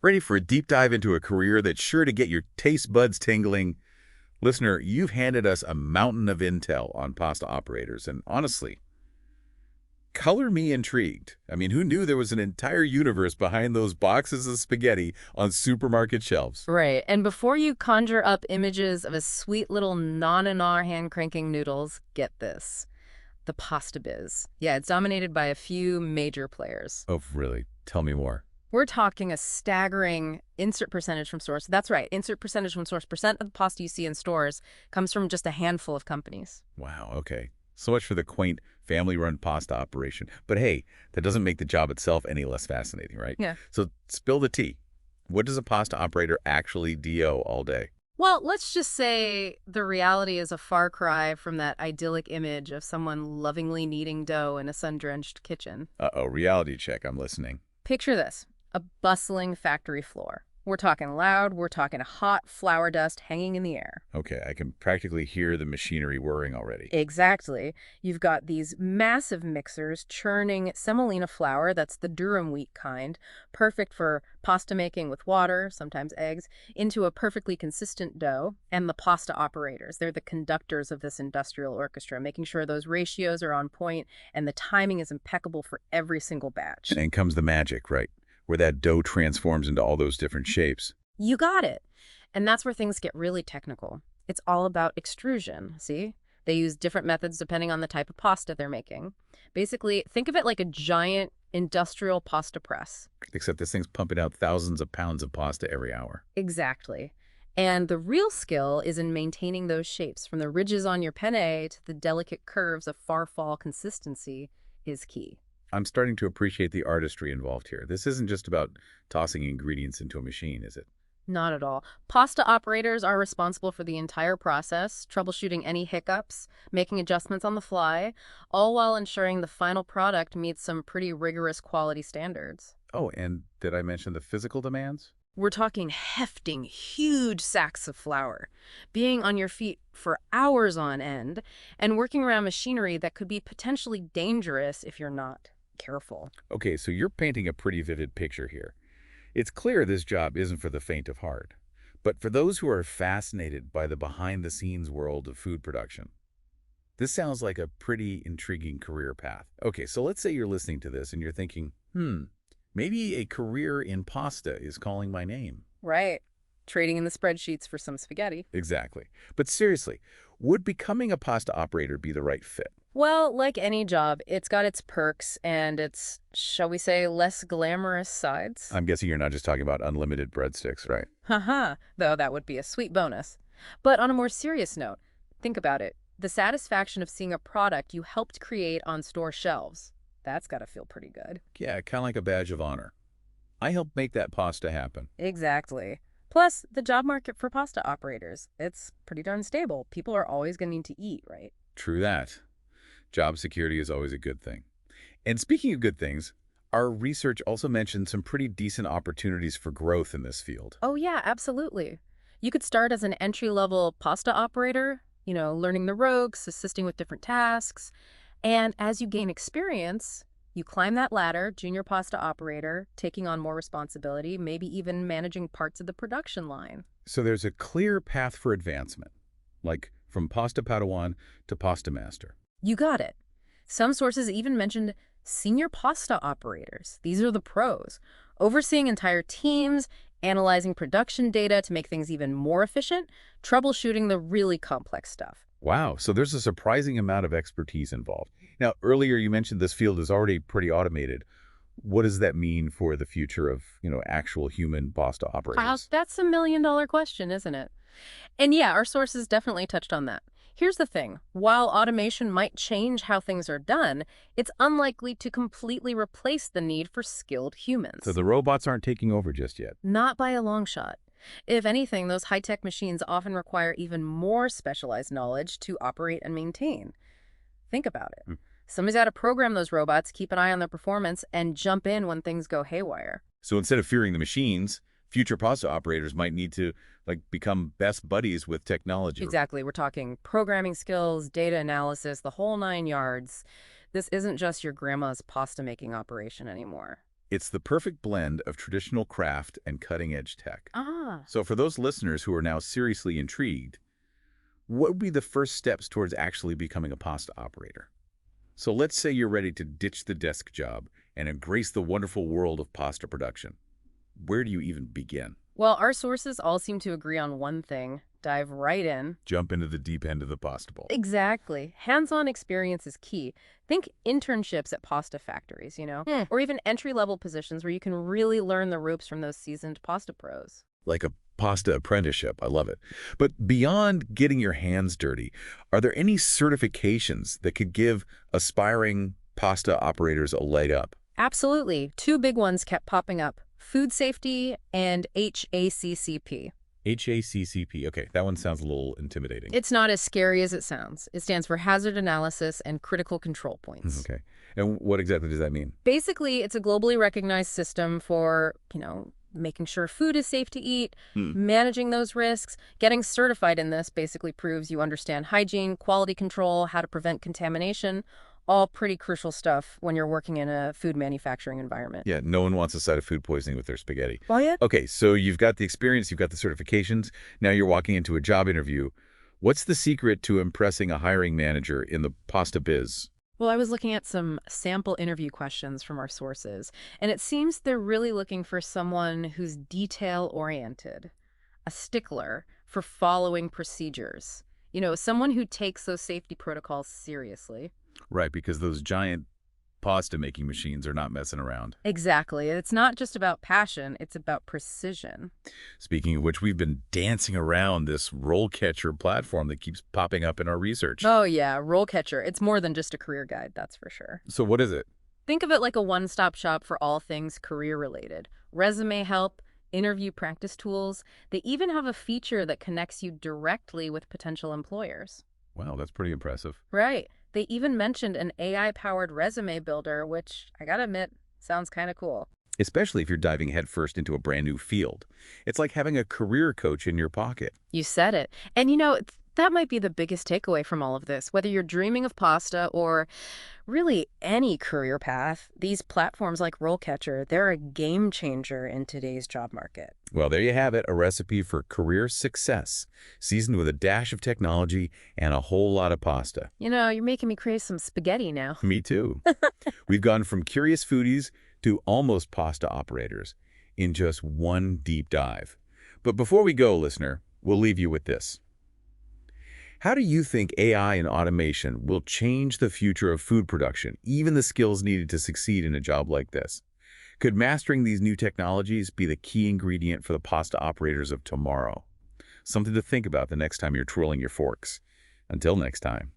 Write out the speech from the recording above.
Ready for a deep dive into a career that's sure to get your taste buds tingling? Listener, you've handed us a mountain of intel on pasta operators, and honestly, color me intrigued. I mean, who knew there was an entire universe behind those boxes of spaghetti on supermarket shelves? Right. And before you conjure up images of a sweet little non-anar hand-cranking noodles, get this. The pasta biz. Yeah, it's dominated by a few major players. Oh, really? Tell me more. We're talking a staggering insert percentage from source. That's right, insert percentage from source. Percent of the pasta you see in stores comes from just a handful of companies. Wow, okay. So much for the quaint family-run pasta operation. But hey, that doesn't make the job itself any less fascinating, right? Yeah. So spill the tea. What does a pasta operator actually do all day? Well, let's just say the reality is a far cry from that idyllic image of someone lovingly kneading dough in a sun-drenched kitchen. Uh-oh, reality check. I'm listening. Picture this, a bustling factory floor. We're talking loud, we're talking hot flour dust hanging in the air. Okay, I can practically hear the machinery whirring already. Exactly. You've got these massive mixers churning semolina flour, that's the durum wheat kind, perfect for pasta making with water, sometimes eggs, into a perfectly consistent dough. And the pasta operators, they're the conductors of this industrial orchestra, making sure those ratios are on point and the timing is impeccable for every single batch. And then comes the magic, right? Where that dough transforms into all those different shapes. You got it. And that's where things get really technical. It's all about extrusion, see? They use different methods depending on the type of pasta they're making. Basically, think of it like a giant industrial pasta press. Except this thing's pumping out thousands of pounds of pasta every hour. Exactly. And the real skill is in maintaining those shapes, from the ridges on your penne to the delicate curves of farfall consistency is key. I'm starting to appreciate the artistry involved here. This isn't just about tossing ingredients into a machine, is it? Not at all. Pasta operators are responsible for the entire process, troubleshooting any hiccups, making adjustments on the fly, all while ensuring the final product meets some pretty rigorous quality standards. Oh, and did I mention the physical demands? We're talking hefting, huge sacks of flour, being on your feet for hours on end, and working around machinery that could be potentially dangerous if you're not careful. Okay, so you're painting a pretty vivid picture here. It's clear this job isn't for the faint of heart, but for those who are fascinated by the behind-the-scenes world of food production. This sounds like a pretty intriguing career path. Okay, so let's say you're listening to this and you're thinking, maybe a career in pasta is calling my name. Right. Trading in the spreadsheets for some spaghetti. Exactly. But seriously, would becoming a pasta operator be the right fit? Well, like any job, it's got its perks and its, shall we say, less glamorous sides. I'm guessing you're not just talking about unlimited breadsticks, right? Haha, though that would be a sweet bonus. But on a more serious note, think about it. The satisfaction of seeing a product you helped create on store shelves. That's got to feel pretty good. Yeah, kind of like a badge of honor. I helped make that pasta happen. Exactly. Plus, the job market for pasta operators, it's pretty darn stable. People are always going to need to eat, right? True that. Job security is always a good thing. And speaking of good things, our research also mentioned some pretty decent opportunities for growth in this field. Oh, yeah, absolutely. You could start as an entry-level pasta operator, learning the ropes, assisting with different tasks. And as you gain experience, you climb that ladder, junior pasta operator, taking on more responsibility, maybe even managing parts of the production line. So there's a clear path for advancement, like from pasta padawan to pasta master. You got it. Some sources even mentioned senior pasta operators. These are the pros, overseeing entire teams, analyzing production data to make things even more efficient, troubleshooting the really complex stuff. Wow, so there's a surprising amount of expertise involved. Now, earlier you mentioned this field is already pretty automated. What does that mean for the future of, actual human pasta operators? That's a million-dollar question, isn't it? And yeah, our sources definitely touched on that. Here's the thing. While automation might change how things are done, it's unlikely to completely replace the need for skilled humans. So the robots aren't taking over just yet? Not by a long shot. If anything, those high-tech machines often require even more specialized knowledge to operate and maintain. Think about it. Somebody's got to program those robots, keep an eye on their performance, and jump in when things go haywire. So instead of fearing the machines, future pasta operators might need to become best buddies with technology. Exactly. We're talking programming skills, data analysis, the whole 9 yards. This isn't just your grandma's pasta making operation anymore. It's the perfect blend of traditional craft and cutting-edge tech. Ah. So for those listeners who are now seriously intrigued, what would be the first steps towards actually becoming a pasta operator? So let's say you're ready to ditch the desk job and embrace the wonderful world of pasta production. Where do you even begin? Well, our sources all seem to agree on one thing. Dive right in. Jump into the deep end of the pasta bowl. Exactly. Hands-on experience is key. Think internships at pasta factories, or even entry-level positions where you can really learn the ropes from those seasoned pasta pros. Like a pasta apprenticeship. I love it. But beyond getting your hands dirty, are there any certifications that could give aspiring pasta operators a leg up? Absolutely. Two big ones kept popping up: food safety and HACCP. HACCP. Okay, that one sounds a little intimidating. It's not as scary as it sounds. It stands for Hazard Analysis and Critical Control Points. Okay. And what exactly does that mean? Basically, it's a globally recognized system for, making sure food is safe to eat, managing those risks. Getting certified in this basically proves you understand hygiene, quality control, how to prevent contamination, all pretty crucial stuff when you're working in a food manufacturing environment. Yeah, no one wants a side of food poisoning with their spaghetti. Well, yeah. Okay, so you've got the experience, you've got the certifications, now you're walking into a job interview. What's the secret to impressing a hiring manager in the pasta biz? Well, I was looking at some sample interview questions from our sources, and it seems they're really looking for someone who's detail-oriented, a stickler for following procedures. Someone who takes those safety protocols seriously. Right, because those giant pasta-making machines are not messing around. Exactly. It's not just about passion, it's about precision. Speaking of which, we've been dancing around this RoleCatcher platform that keeps popping up in our research. Oh yeah, RoleCatcher. It's more than just a career guide, that's for sure. So what is it? Think of it like a one-stop shop for all things career-related. Resume help, interview practice tools. They even have a feature that connects you directly with potential employers. Wow, that's pretty impressive. Right. They even mentioned an AI-powered resume builder, which, I gotta admit, sounds kind of cool. Especially if you're diving headfirst into a brand new field. It's like having a career coach in your pocket. You said it. And that might be the biggest takeaway from all of this. Whether you're dreaming of pasta or really any career path, these platforms like RoleCatcher, they're a game changer in today's job market. Well, there you have it, a recipe for career success, seasoned with a dash of technology and a whole lot of pasta. You're making me crave some spaghetti now. Me too. We've gone from curious foodies to almost pasta operators in just one deep dive. But before we go, listener, we'll leave you with this. How do you think AI and automation will change the future of food production, even the skills needed to succeed in a job like this? Could mastering these new technologies be the key ingredient for the pasta operators of tomorrow? Something to think about the next time you're twirling your forks. Until next time.